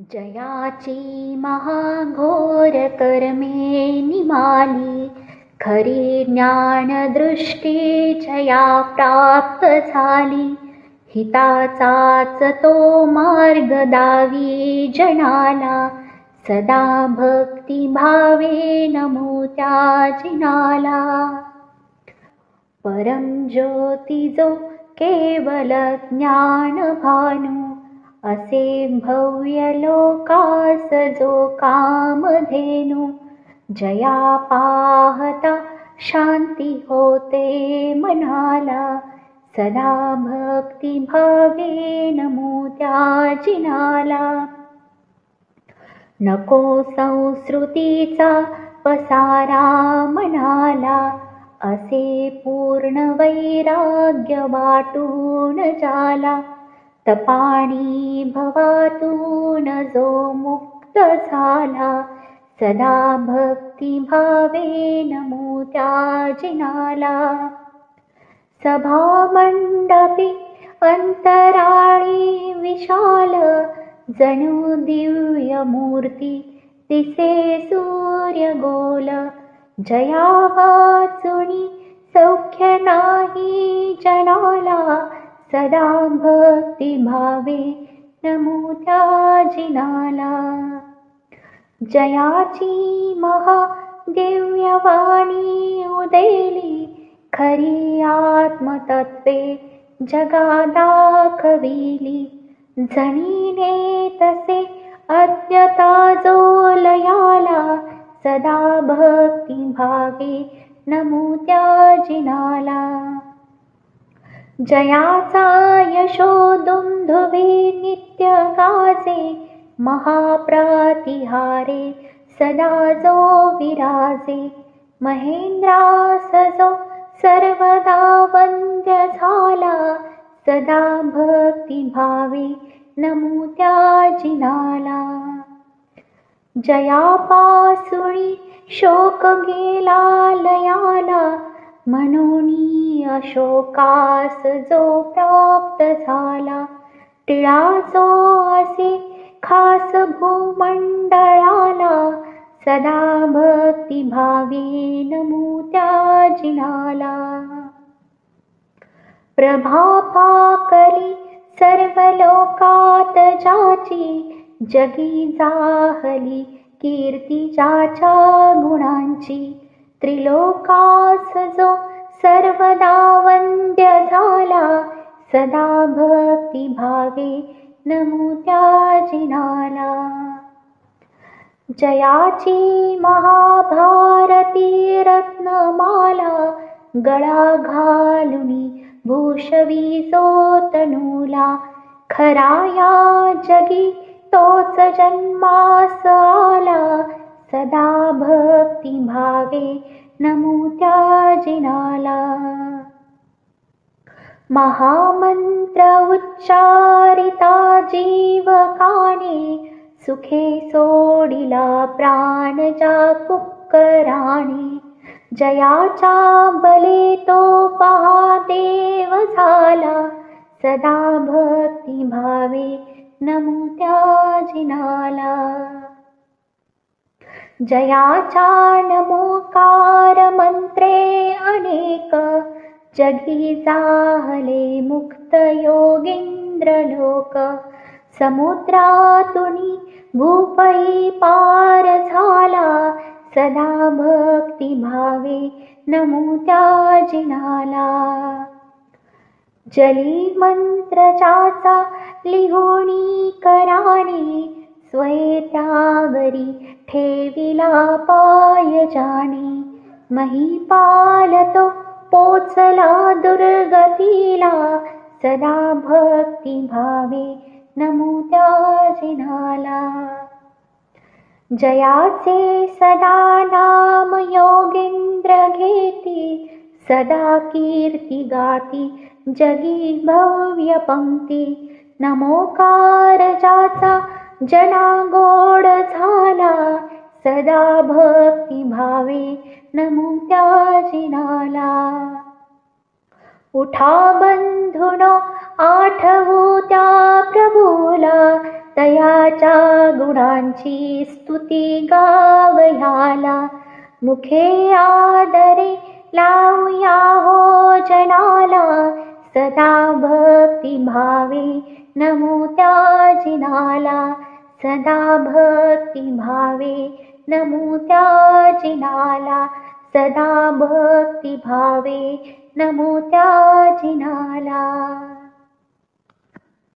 जयाची महाघोर कर्मे निमाली, खरी ज्ञानदृष्टी जया प्राप्त झाली. हिताचाच तो मार्ग दावी जनाला, सदा भक्तिभावे नमो त्या जिनाला. परम ज्योती जो केवल ज्ञान भानू, असे भव्य लोकास जो कामधेनु. जया पाहता शांती होते मनाला, सदा भक्ती भावे नमो त्या जिनाला. नको संस्कृतीचा पसारा मनाला, असे पूर्ण वैराग्य वाटून जाला. तपाणी भवातून जो मुक्त झाला, सदा भक्ती भावे नमो त्या जिनाला. सभामंडपी अंतराळी विशाल, जणू दिव्य मूर्ती दिसे सूर्य गोल. जया वाचुनी सौख्य नाही जनाला, सदा भक्ती भावे नमो त्या जिनाला. जयाची महादिव्य वाणी उदेली, खरी आत्मतत्वे जगा दाखविली. जणीने तसे अद्यता जो लयाला, सदा भक्ती भावे नमो त्या जिनाला. जयाचा यशोदुंदुभे नित्य गाजे, महाप्रातिहारे सदा जो विराजे. महेंद्रास जो सर्वदा वंद्य झाला, सदा भक्ती भावे नमो त्या जिनाला. जयापासुनी शोक गेला लयाला, म्हणूनी अशोकास जो प्राप्त झाला. टिळा जो असे खास भूमंडळाला, सदा भक्ती भावे नमो त्या जिनाला. प्रभा पाकली सर्व लोकात ज्याची, जगी जाहली कीर्ती ज्याच्या गुणांची. त्रिलोकास जो सर्वदा वंद्य झाला, सदा भक्ती भावे नमो त्या जिनाला. जयाची महाभारती रत्नमाला, गळा घालुनी भूषवी जो तनूला. खरा या जगी तोच जन्मास आला, सदा भक्ती भावे नमो त्या जिनाला. महामंत्र उच्चारिता जीवकाने, सुखे सोडिला प्राण ज्या कुक्कराने. जयाच्या बले तो पहा देव झाला, सदा भक्ती भावे नमो त्या जिनाला. जयाच्या नमोकार मंत्रे अनेक, जगी जाहले मुक्त योगींद्र लोक. समुद्रातुनी भूपही पार झाला, सदा भक्ती भावे नमो त्या जिनाला. जली मंत्र ज्याचा लिहुणी कराणी, स्वये त्यावरी ठेविला पाय जाणी. महिपाल तो पोचला दुर्गतीला, सदा भक्ती भावे नमो त्या जिनाला. जयाचे सदा नाम योगेंद्र घेती, सदा कीर्ती गाती जगी भव्य पंक्ती. नमोकार ज्याचा जना गोड झाला, सदा भक्ती भावे नमो त्या जिनाला. उठा बंधुनो आठवू त्या प्रभूला, तयाच्या गुणांची स्तुती गावयाला. मुखे आदरे लावूया हो जनाला, सदा भक्ती भावे नमो त्या जिनाला. सदा भक्ती भावे नमो त्या जिनाला. सदा भक्ती भावे नमो त्या जिनाला.